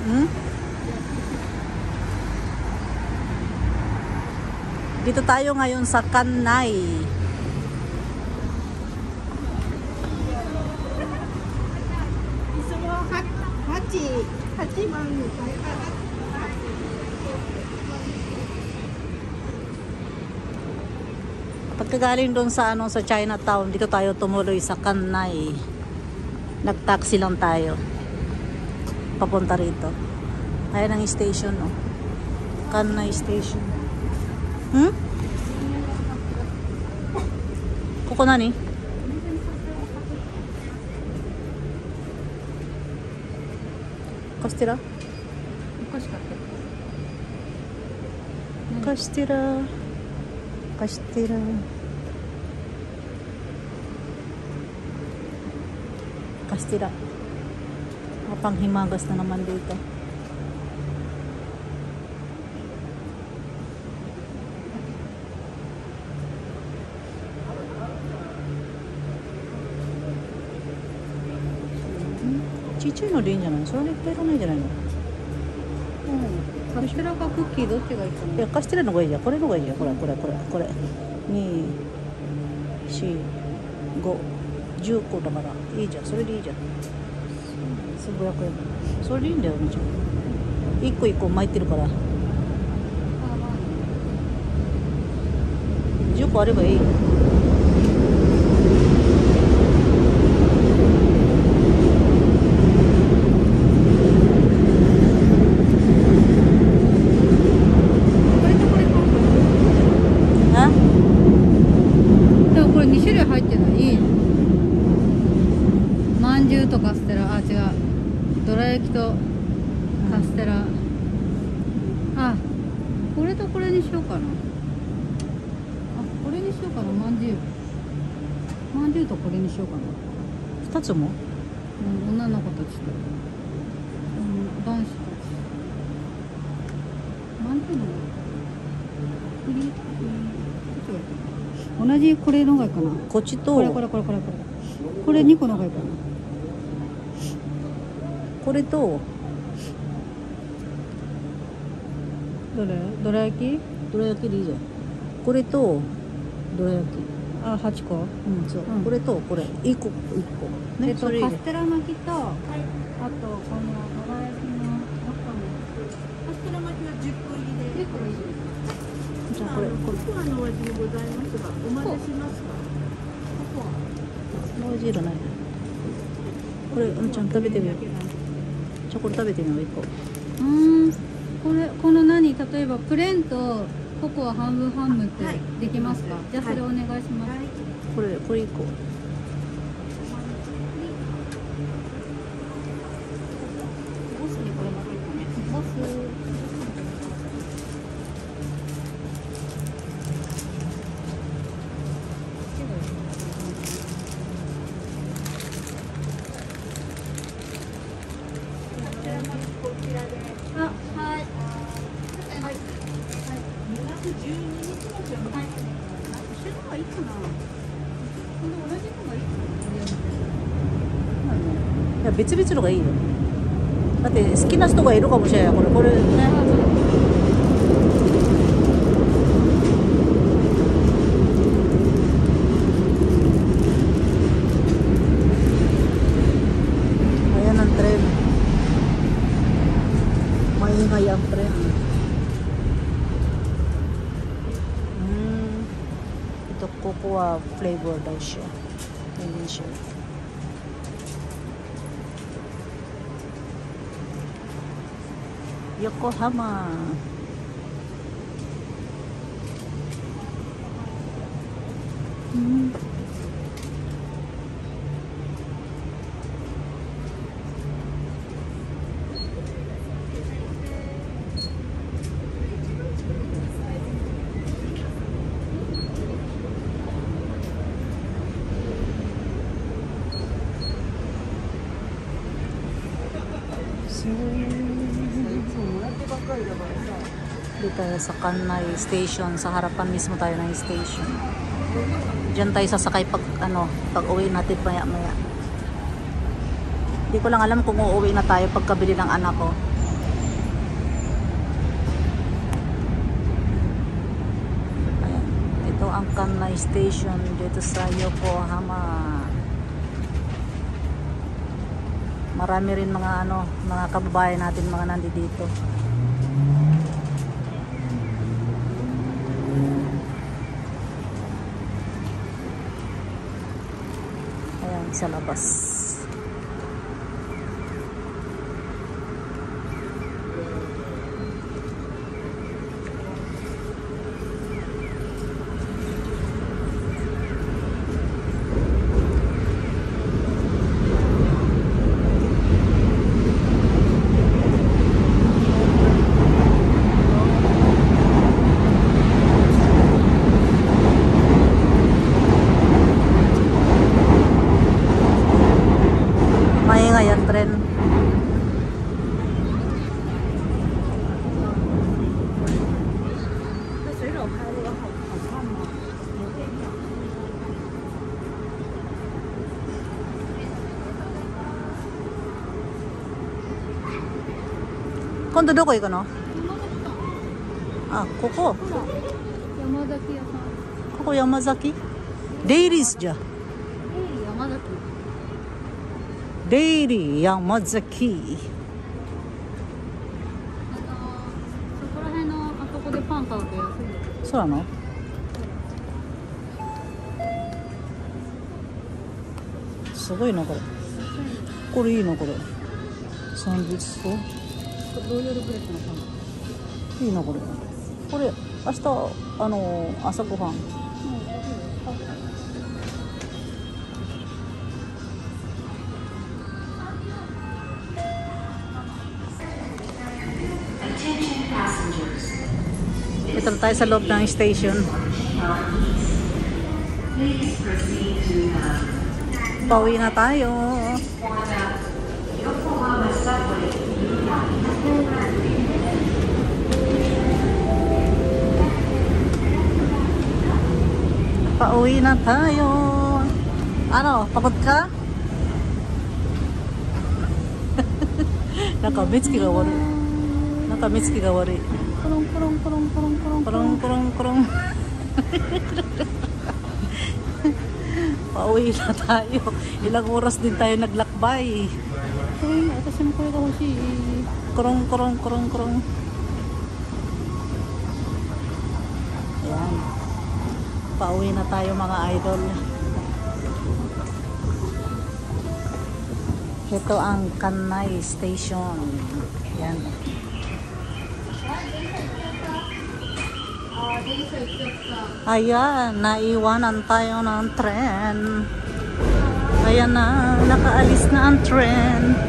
Hmm? Dito tayo ngayon sa Kanay. Pagkagaling doon sa sa Chinatown, dito tayo tumuloy sa Kanay. Nag-taxi lang tayo. Papunta rito. Ayan ang station, oh. Kanay Station. Hmm? Koko nani? Kastira? Kastira. Kastira. Kastira. Panghimagas na naman dito. Chichoy no deいいんじゃない? それいっぱいいらないんじゃないの? カステラかクッキーどっちがいいかな。いや、カステラの方がいいじゃん。これの方がいいじゃん。これ2、4、5、10個だからいいじゃん。それでいいじゃん。1500円。それでいいんだよ、お兄ちゃん。1個1個巻いてるから。10個あればいい。とカステラ、あ、違う、どら焼きとカステラ、あ、これとこれにしようかな。あ、これにしようかな。まんじゅうとこれにしようかな。2つも、女の子たちと、男子たち。まんじゅうの同じこれのがいいかな。こっちとこれ2個のがいいかな。これとどら焼きでいいじゃん。これとどら焼き。あ、8個。そう、これとこれ1個ね。カステラ巻きと、あとこのどら焼きのカステラ巻きは10個入りで。10個入り。じゃあこれココアのお味にございますが、お混ぜしますか？ココア。おいしいらない。これちゃん食べてみよう。じゃあこれ食べてみよう1個。この例えばプレーンとココア半分半分ってできますか？じゃあそれお願いします。これ1個。ボスにこれ巻けるかね。ボス。あ、はい。はい。212日のじゃない。一緒の方がいいかな。この同じのがいいかな。いや、別々のがいいよ。だって好きな人がいるかもしれない。これね。Ayan ang tren. Maingay ang tren. Ito cocoa flavor daw siya. Hindi siya. Yokohama. Dito tayo sa Kanay Station. Sa harapan mismo tayo ng station. Diyan tayo sasakay pag uwi natin maya-maya. Hindi ko lang alam kung uuwi na tayo pagkabili ng anak ko. ang Kanai Station dito sa Yokohama. Marami rin mga mga kababayan natin mga nandito. Ayan, sa labas. Maingay ang tren. Kondo doko iko no? Ah, koko. 山崎屋さん。 Koko Yamazaki? Dairies ja. 山崎。 Dairy Yamazaki. そこら辺のあそこでパン買うと安いよ。そうなの？すごいなこれ。これいいなこれ。サンドイッチとロイヤルブレスのパン。いいなこれ。これ明日朝ごはん。Ito na tayo sa loob ng station. Pauwi na tayo. Pauwi na tayo. Ano, pagod ka? Nakamitsuki ga wari. Nakamitsuki ga wari. Kurong kurong kurong kurong kurong Kurong, kurong, kurong. Pauwi na tayo. Ilang oras din tayo naglakbay.私もこれが欲しい。 Kurong, kurong, kurong, kurong. Ayan. Pauwi na tayo mga idol. Ito ang Kanai Station. Ayan. Ayan, naiwanan tayo ng tren. Ayan na, nakaalis na ang tren. Naalis na ang tren.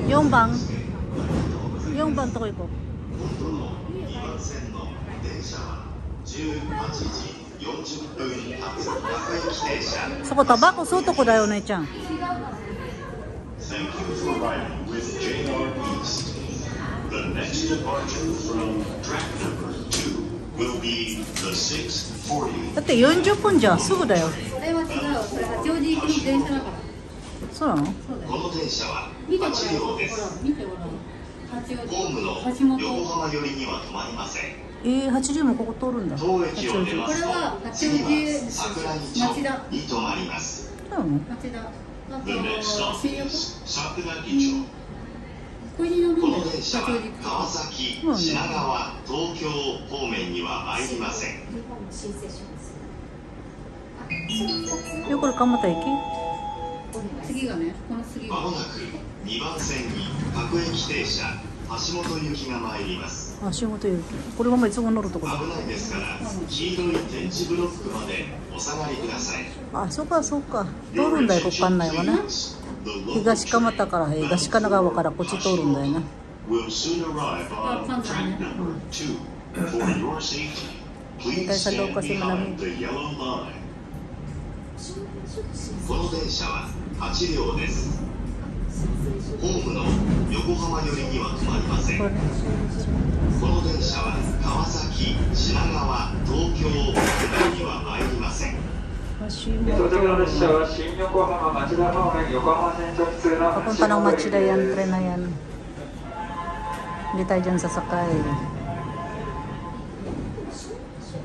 Yung bangとこ行こう。そこタバコ吸うとこだよお姉ちゃん。だって40分じゃすぐだよ。それは違う。これ八王子行きの電車だから。そうなの？そうだよ。この電車は8両です。見てごらん。ホームの横浜寄りには止まりません。八両もここ通るんだ。これは八王子町田に止まります。町田。あと新横。桜木町。この電車は川崎、品川、東京方面には参りません。これ蒲田駅？次がね、この次が。まもなく2番線に各駅停車橋本行きが参ります。橋本行き。これがいつも乗るところ。危ないですから黄色い点字ブロックまでお下がりください。あ、そうかそうか。通るんだよこっかんないわね。東蒲田から東神奈川からこっち通るんだよね。Tayo sa loob kasi malamig. この電車は8両です。ホームの横浜寄りには止まりません。これね。この電車は川崎、品川、東京、府内には参りません。足到元。着の列車は新横浜町田方面横浜線直通の Papunta ng Machida yan, tren na yan. Hindi tayo dyan sasakay.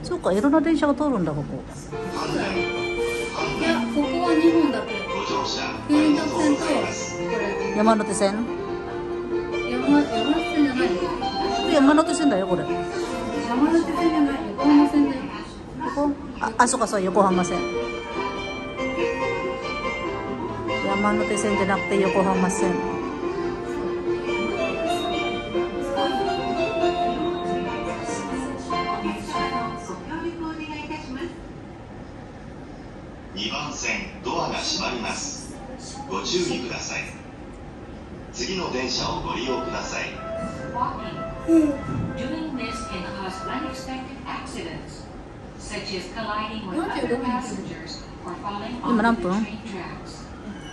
So, mayroon na din siya katulong daw ko. 関内、いや、ここは2本だけ。ご乗車あ京りがとう浜線と、ございます。これ。山手線山手線じゃないよ。山手線だよ、これ。山手線じゃない。横浜線だよ。そうか、そう、横浜線。山手線じゃなくて横浜線。2番線ドアが閉まります。ご注意ください。次の電車をご利用ください。 Doing this can cause unexpected accidents, such as colliding with other passengers or falling on the train tracks.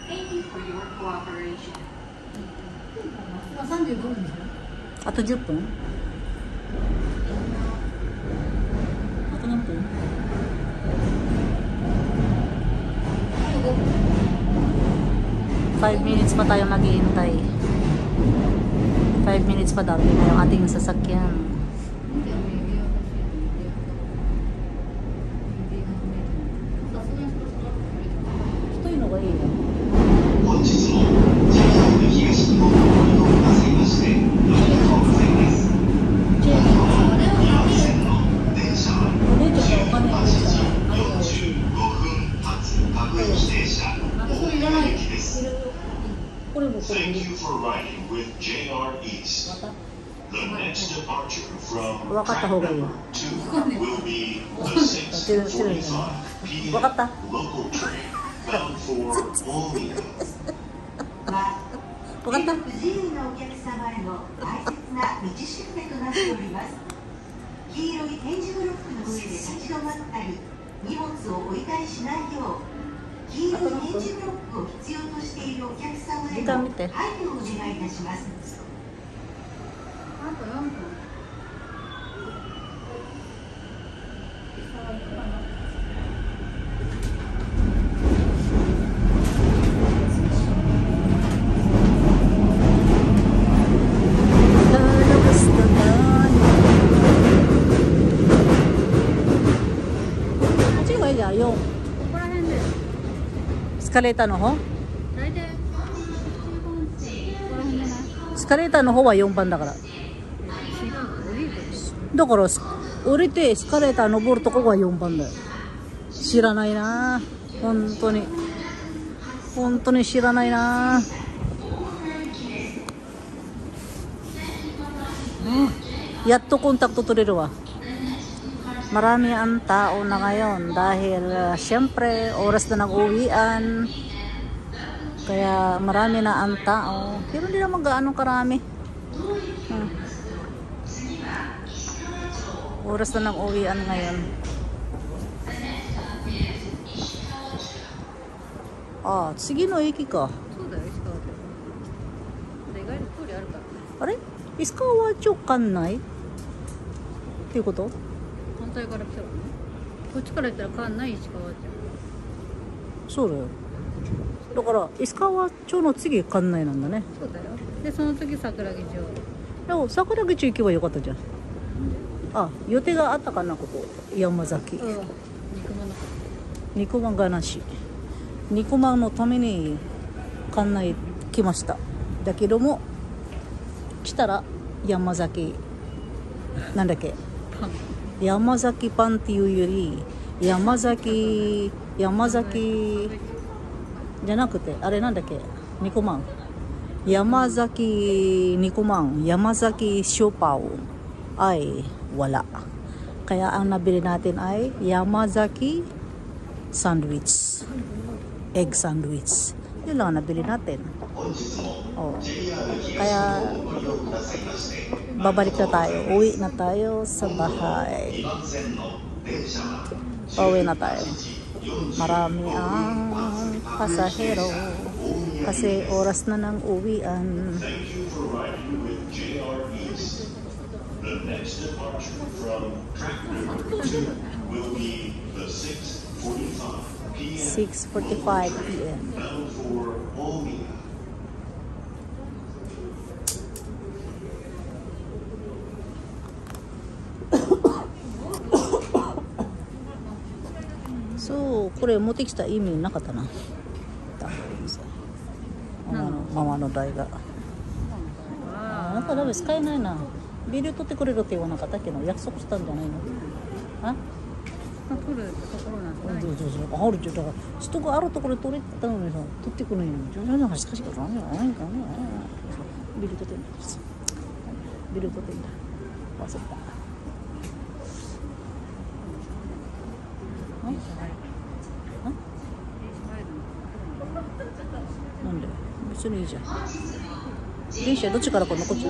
Thank you for your cooperation. あ、35分でしょ。あと10分あと何分5 minutes pa tayo maghihintay. 5 minutes pa daw. Yun na yung ating sasakyan. Ito yung okay yun. 本日も JR 東日本をご利用くださいましてありがとうございます。2番線の電車は18時45分発各駅停車大宮駅です。これもこれ Thank you for riding with JR East. The next departure from 分かった方がいいよ。 2 will be the 6:45 p.m. 分かった local train bound for大宮。分かった不自由なお客様への大切な道しるべとなっております。黄色い点字ブロックの上で立ち止まったり、荷物を置いたりしないよう、黄色い点字ブロックを必要としているお客様への配慮をお願いいたします。あと4分。yung ここら辺で。エスカレーターの方大体。ここら辺じゃない。エスカレーターの方は4番だから。違う。降りるとこ。だから降りてエスカレーター登るとこが4番だよ。知らないな本当に本当に知らないなやっとコンタクト取れるわ。Marami ang tao na ngayon dahil syempre oras na nag-uwian. Kaya marami na ang tao. Pero hindi naman gaano karami. Oras na nag-uwian ngayon. Ah, sige no, iki ka. そうだよ、石川県。意外に距離あるからね。あれ石川町間内っていうこと？反対から来たらね。こっちから行ったら関内石川町。そうだよ。だから石川町の次館内なんだね。そうだよ。でその次桜木町。でも桜木町行けばよかったじゃん。あ、予定があったかなここ山崎。肉まんの。肉まんがなし。肉まんのために館内来ました。だけども来たら山崎なんだっけ？山崎パンっていうより山崎じゃなくてあれなんだっけ肉まん山崎肉まん山崎siopaw ay wala kaya ang nabili natin ay Yamazaki sandwich egg sandwich yun lang ang nabili natin oh. Kaya babalik na tayo uwi na tayo sa bahay pauwi na tayo marami ang pasahero Kasi oras na ng uwian. Thank you for riding with JR East. The next departure from track number 2 will be the 6:45 p.m. 6:45 p.m. bound for Omiya. So これ持ってきた意味なかったな。ママの台が。なんかダメ使えないな。ビデオ撮ってくれるって言わなかったっけど、約束したんじゃないの？あ？撮るところなんてない。そうあるじゃん。だから人があるところで撮れたのにさ、撮ってくるのに徐々に恥ずかしいことなんじゃないかね。ビデオ撮ってんだ。ビデオ撮ってんだ。忘れた。なんで別にいいじゃん。電車どっちから来るの？こっち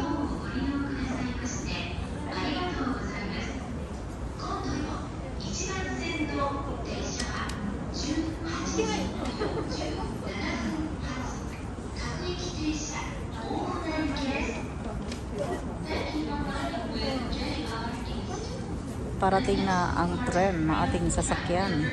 ？Parating na ang tren na ating sasakyan.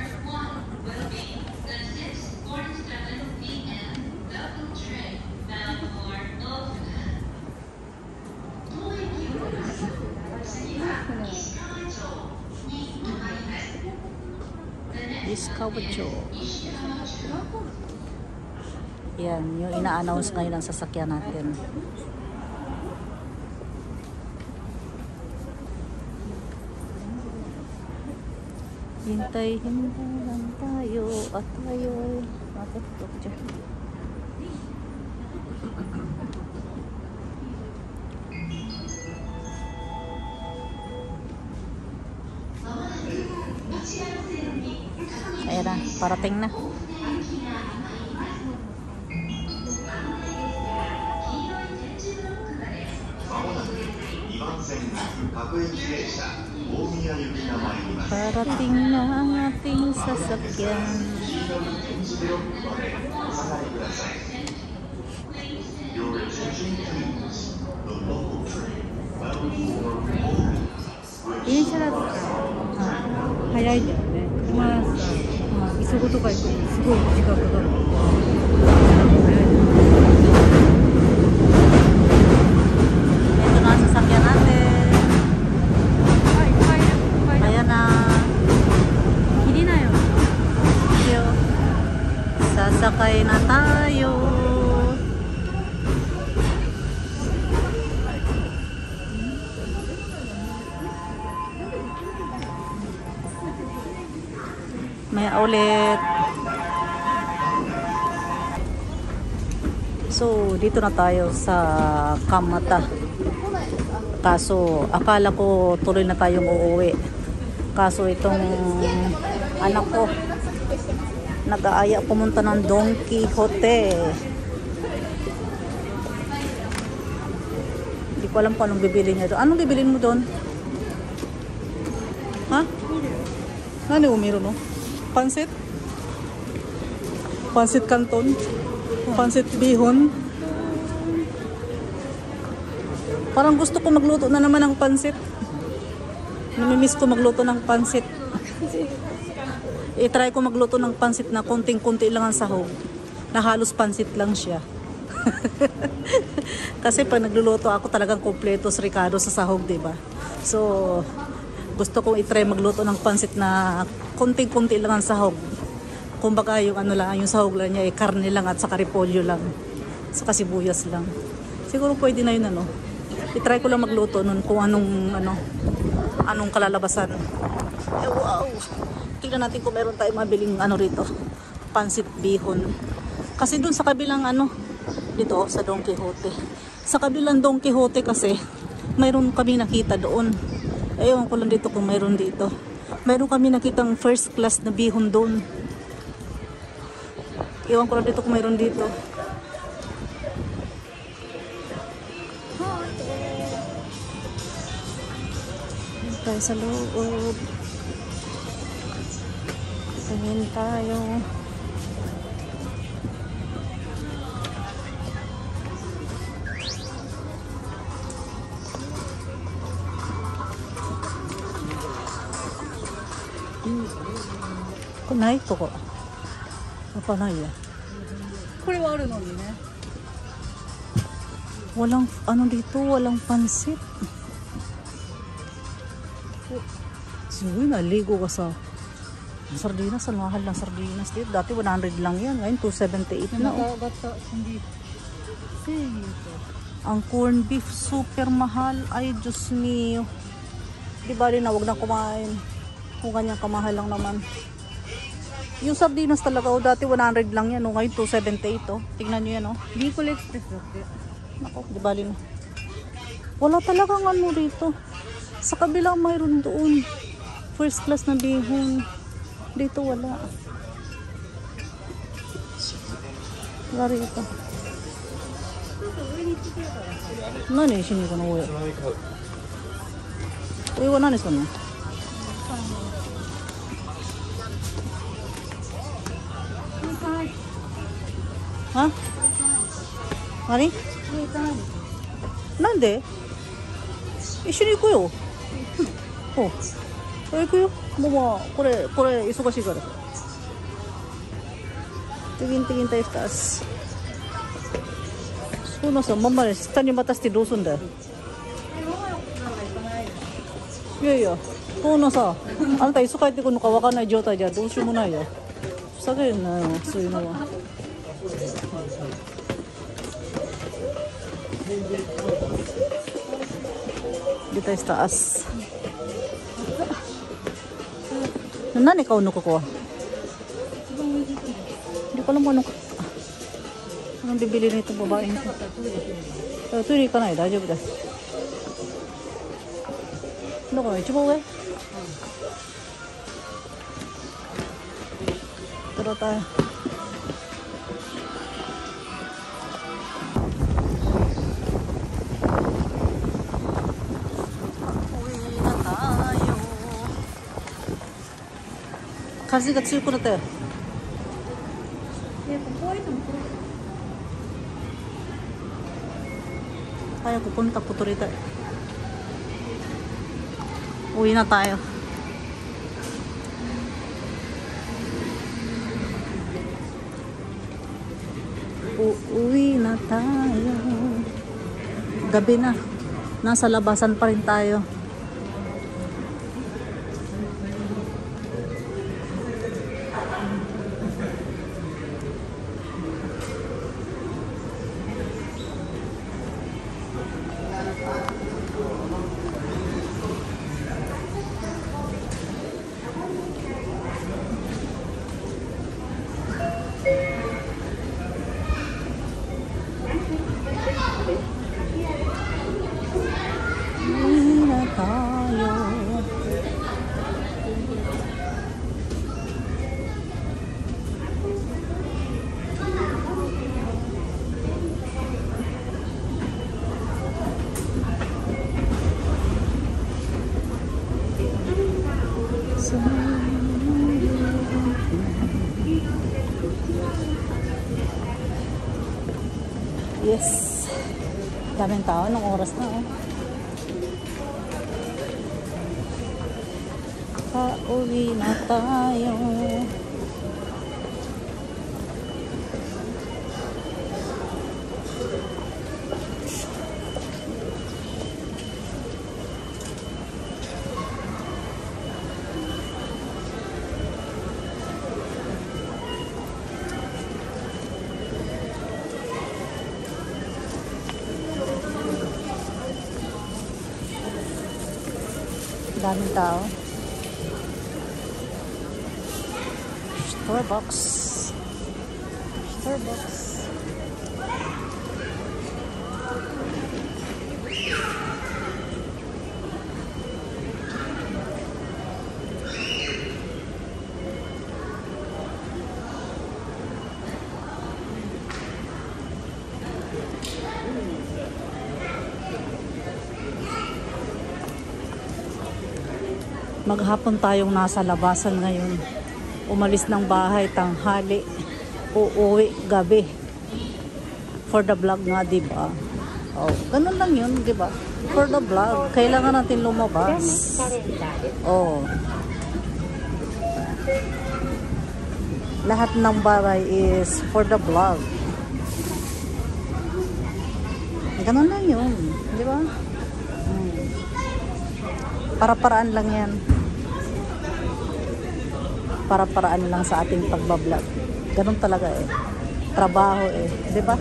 Iskawacho. Yan, yung ina-announce ngayon ang sasakyan natin. Hintay lang tayo at tayo matutok dyan. Ayan na, parating na. Parating na ang ating sasakyan.電車だと早いんだよね。車さ、磯子とか行くとすごい時間かかる。Ito na ang sasakyan natin. Ayan na. Hindi na yun. Sasakay na tayo. May ulit. So, dito na tayo sa Kamata. Kaso, akala ko tuloy na tayong uuwi. Kaso, itong anak ko nag-aaya pumunta ng Don Quixote. Hindi ko alam kung anong bibili niya doon. Anong bibilin mo doon? Ha? Nani umiro no? Pansit? Pansit Canton? Pansit Bihon? Parang gusto ko magluto na naman ng pansit. Namimiss ko magluto ng pansit. I-try ko magluto ng pansit na konting-konti lang ang sahog. Na halos pansit lang siya. Kasi pag nagluluto ako talagang kompleto sa Ricardo sa sahog, diba? So, gusto kong i-try magluto ng pansit na konting-konti lang ang sahog. Kumbaga yung ano lang, yung sahog lang niya ay karne lang at saka repolyo lang. Saka sibuyas lang. Siguro pwede na yun ano. I-try ko lang magluto nun kung anong kalalabasan. Eh, wow! Tingnan natin kung meron tayong mabiling rito. Pansit Bihon. Kasi dun sa kabilang dito sa Don Quixote. Sa kabilang Don Quixote kasi mayroon kami nakita doon. Ewan ko lang dito kung mayroon dito. Mayroon kami nakitang first class na bihon doon. Ewan ko lang dito kung mayroon dito. Tayo sa loob. Tingin tayo. ないとこ。apa na ya? これはあるのにね。 Walang ano dito, walang pansit. Siguro naligo ka sa sardinas, ang mahal ng sardinas dito. Dati 100 lang yan, ngayon 278 na. Oh. Ang corn beef super mahal. Ay Diyos mio. Di ba rin na wag na kumain kung kanyang kamahal lang naman. Yung sardinas talaga, oh, dati 100 lang yan, oh, ngayon 278. Oh. Tingnan nyo yan, oh. Bicol Express だって。 Ako, di bali na. Wala talagang ano rito. Sa kabila mayroon doon. First class na bihon. Dito wala. Wala rito. Nani shini ko na uwi? Uwi wa nani sunu? Ha? Nani? なんで一緒に行くよ。お行くよ。もうまあこれ忙しいから。Tingin-tingin tayo sa taas. So nasa mama下に渡してどうすんだよ。いやいや、このさ、あなたいつ帰ってくるのかわかんない状態じゃどうしようもないよ。下げるなよ、そういうのは。Dito tayo sa taas. Nani ka uno ko? Hindi ko alam mo anong bibili nito babae nito. Turi ka na eh, daijoubu da. Ano ka na, ichiban uwe? Tara tayo. Kasiが強くなったよ。Kaya pupunta po tuloy tayo. Uwi na tayo. Uuwi na tayo. Gabi na. Nasa labasan pa rin tayo. Yes. Daming tao ng oras na, oh. Pauwi na tayo. Daming tao. Starbucks. Maghapon tayong nasa labasan ngayon. Umalis ng bahay tanghali, uuwi gabi. For the vlog nga, diba? Oh, ganun lang yun, diba? For the vlog, kailangan natin lumabas. Oh. Lahat ng bagay is for the vlog. Ganun lang yun. Di ba? Para-paraan lang yan. Para-paraan lang sa ating pagbablog. Ganun talaga eh. Trabaho eh. Di ba?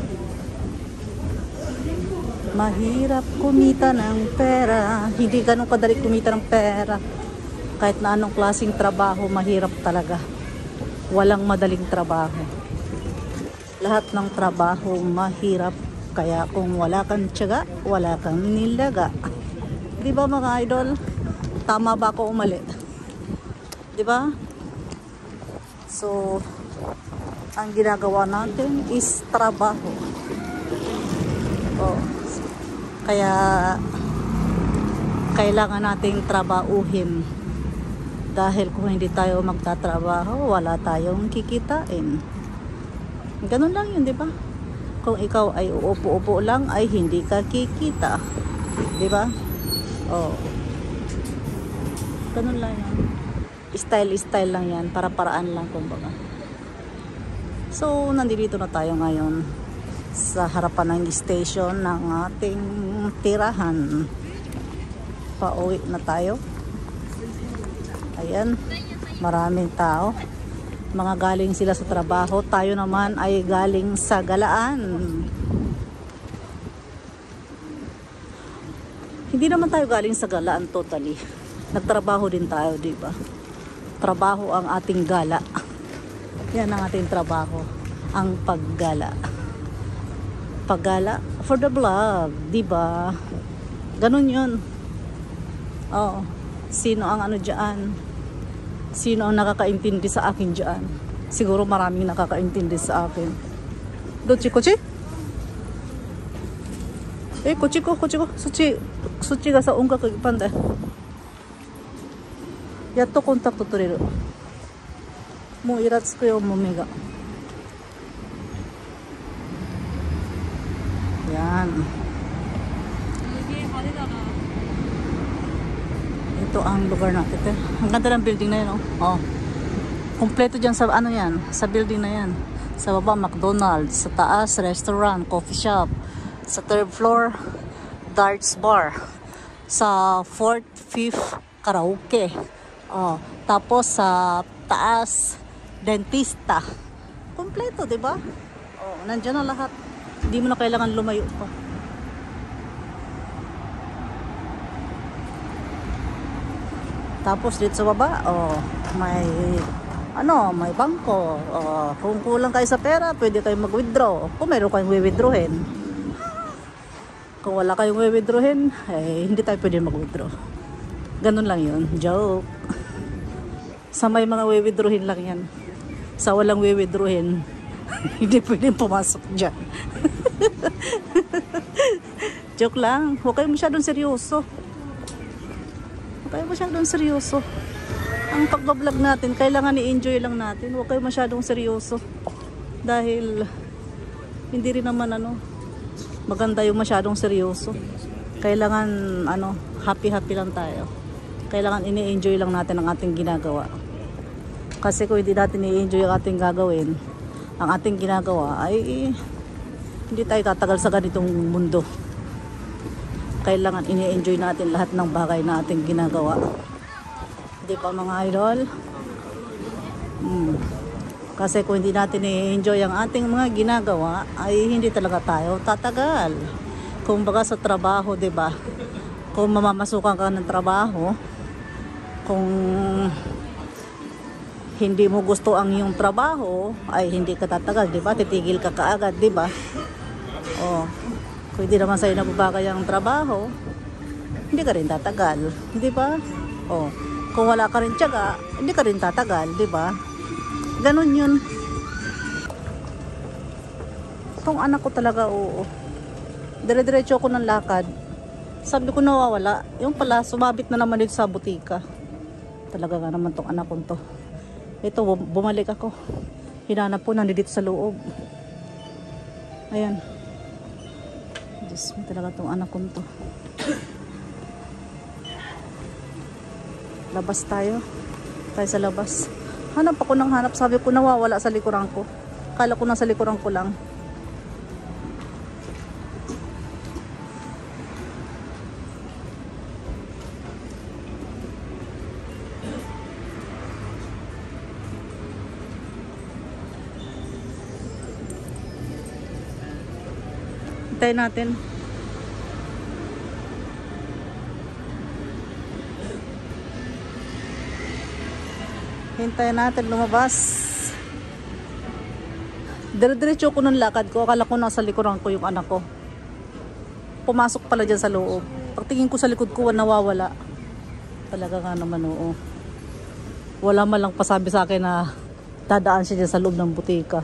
Mahirap kumita ng pera. Hindi ganun kadali kumita ng pera. Kahit na anong klaseng trabaho, mahirap talaga. Walang madaling trabaho. Lahat ng trabaho mahirap. Kaya kung wala kang tiyaga, wala kang nilaga. Di ba mga idol? Tama ba ako umali? Di ba? So, ang ginagawa natin is trabaho. Oh. Kaya kailangan nating trabahuhin. Dahil kung hindi tayo magtatrabaho, wala tayong kikitain. Ganun lang yun, di ba? Kung ikaw ay uupo-upo lang, ay hindi ka kikita. Di ba? Oh. Ganun lang yan. Style lang yan. Para-paraan lang, kumbaga. So, nandito na tayo ngayon sa harapan ng station ng ating tirahan. Pauwi na tayo. Ayan. Maraming tao. Mga galing sila sa trabaho. Tayo naman ay galing sa galaan. Hindi naman tayo galing sa galaan totally. Nagtrabaho din tayo, di ba? Trabaho ang ating gala. Yan ang ating trabaho. Ang paggala. Paggala for the vlog, di ba? Ganun yun. Oo. Sino ang ano dyan? Sino ang nakakaintindi sa akin dyan? Siguro maraming nakakaintindi sa akin. Dochi, kochi? Kochi ko. Suchi ga sa ongaku ippanda. Yatto kontakto toreru. Mou iratsuku yo, mome ga. Yan. Ito ang lugar natin. Ang ganda ng building na yun, oh. Oh. Kompleto dyan sa ano yan, sa building na yan. Sa baba, McDonald's. Sa taas, restaurant, coffee shop. Sa third floor, darts bar. Sa fourth, fifth, karaoke. Oh. Tapos sa taas, dentista. Kompleto, di ba? Oh, nandiyan na lahat. Hindi mo na kailangan lumayo pa. Tapos dito sa baba, oh, may bangko. Oh, kung kulang kayo sa pera, pwede kayong mag-withdraw. Kung meron kayong withdrawin. Kung wala kayong withdrawin, eh, hindi tayo pwede mag-withdraw. Ganun lang yun. Joke. Sa may mga withdrawin lang yan. Sa walang withdrawin, hindi pwede pumasok dyan. Joke lang. Huwag kayo masyadong seryoso. Huwag kayo masyadong seryoso. Ang pagbablog natin, kailangan i-enjoy lang natin. Huwag kayo masyadong seryoso. Dahil hindi rin naman maganda yung masyadong seryoso. Kailangan happy-happy lang tayo. Kailangan ini-enjoy lang natin ang ating ginagawa. Kasi kung hindi natin i-enjoy ang ating gagawin, ang ating ginagawa ay hindi tayo tatagal sa ganitong mundo. Kailangan ini-enjoy natin lahat ng bagay na ating ginagawa. Di ba mga idol? Kasi kung hindi natin i-enjoy ang ating mga ginagawa, ay hindi talaga tayo tatagal. Kung baga sa trabaho, di ba? Kung mamamasukan ka ng trabaho, kung hindi mo gusto ang iyong trabaho, ay hindi ka tatagal, di ba? Titigil ka kaagad, di ba? Oh. Kung hindi naman sa'yo nababagay ang trabaho, hindi ka rin tatagal, di ba? Oh, kung wala ka rin tiyaga, hindi ka rin tatagal, di ba? Ganun yun. Itong anak ko talaga, oo. Dire-diretso ako ng lakad. Sabi ko nawawala. Yung pala, sumabit na naman dito sa butika. Talaga nga naman tong anak ko to. Ito, bumalik ako. Hinanap po, nandito sa loob. Ayan. Diyos mo talaga tong anak ko to. Labas tayo. Tayo sa labas. Hanap ako ng hanap. Sabi ko nawawala sa likuran ko. Kala ko nasa likuran ko lang. Hintayin natin. Hintayin natin lumabas. Dire-diretso ko ng lakad ko. Akala ko nasa likuran ko yung anak ko. Pumasok pala dyan sa loob. Pagtingin ko sa likod ko, nawawala. Talaga nga naman, oo. Wala man lang pasabi sa akin na dadaan siya dyan sa loob ng butika.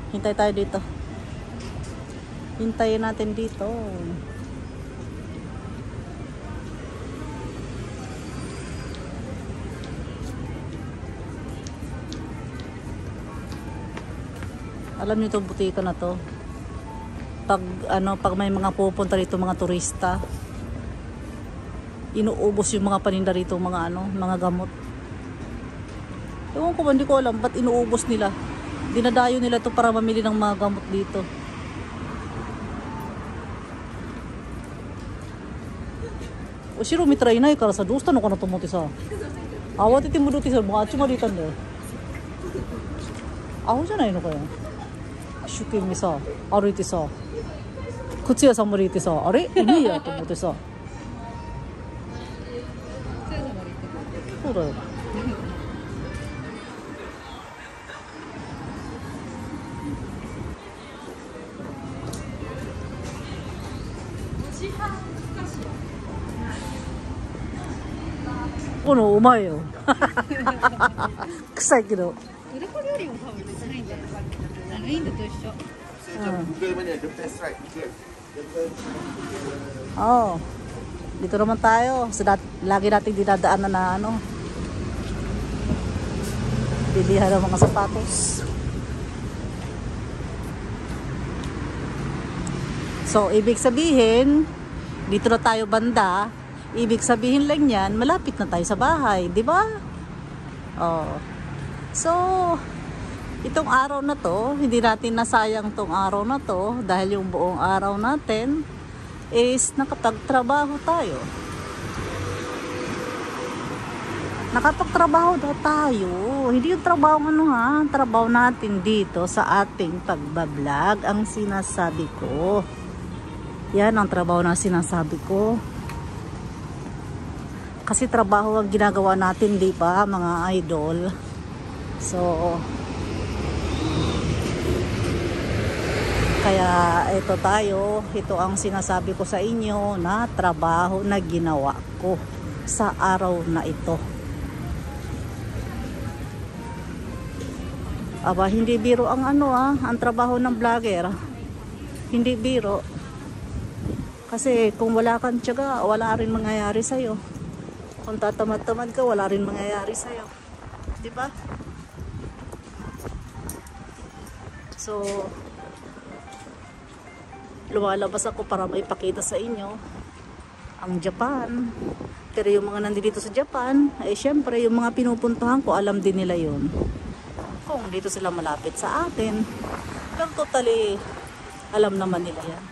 Hintay tayo dito. Hintayin natin dito. Alam niyo itong butika na to. Pag may mga pupunta rito, mga turista, inuubos yung mga paninda rito, mga gamot. Ewan ko ba, hindi ko alam ba't inuubos nila. Dinadayo nila to para mamili ng mga gamot dito. O shiro mitrai nai kara sa dousta no kana to motte sa. Awatete mudote sa mga achima dita nda. Aho janai no kaya. Ishukemi sa aruite sa. Kutsuya sa mo rite sa. Are? Ine ya to motte sa. So da yo.このうまいよ。臭いけど。トルコ料理も多分じゃないんじゃない？インドと一緒。Oh. Dito naman tayo. Lagi nating dinadaanan na bilihan ng mga sapatos. So, ibig sabihin, dito na tayo banda. Ibig sabihin lang yan, malapit na tayo sa bahay, di ba? Oh. So, itong araw na to, hindi natin nasayang tong araw na to dahil yung buong araw natin is nakapagtrabaho tayo. Nakapagtrabaho daw tayo. Hindi yung trabaho trabaho natin dito sa ating pagbablog ang sinasabi ko. Yan ang trabaho na sinasabi ko. Kasi trabaho ang ginagawa natin, di ba, mga idol? So, kaya ito ang sinasabi ko sa inyo na trabaho na ginawa ko sa araw na ito. Aba, hindi biro ang ang trabaho ng vlogger. Hindi biro. Kasi kung wala kang tiyaga, wala rin mangyayari sa'yo. Kung tatamad-tamad ka, wala rin mangyayari sa'yo. Diba? So, lumalabas ako para maipakita sa inyo ang Japan. Pero yung mga nandito sa Japan, syempre, yung mga pinupuntahan ko, alam din nila yun. Kung dito sila malapit sa atin, lang totally, alam naman nila yan.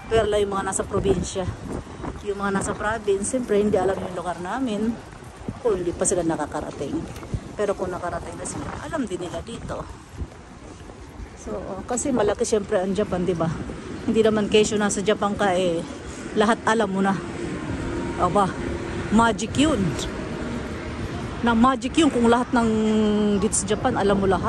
Pero yung mga nasa probinsya, yung mga nasa province, siyempre hindi alam yung lugar namin kung hindi pa sila nakakarating. Pero kung nakarating na sila, alam din nila dito. So, kasi malaki siyempre ang Japan, di ba? Hindi naman kesyo nasa Japan ka lahat alam mo na. Aba, magic yun. Na magic yun kung lahat ng dito sa Japan alam mo lahat.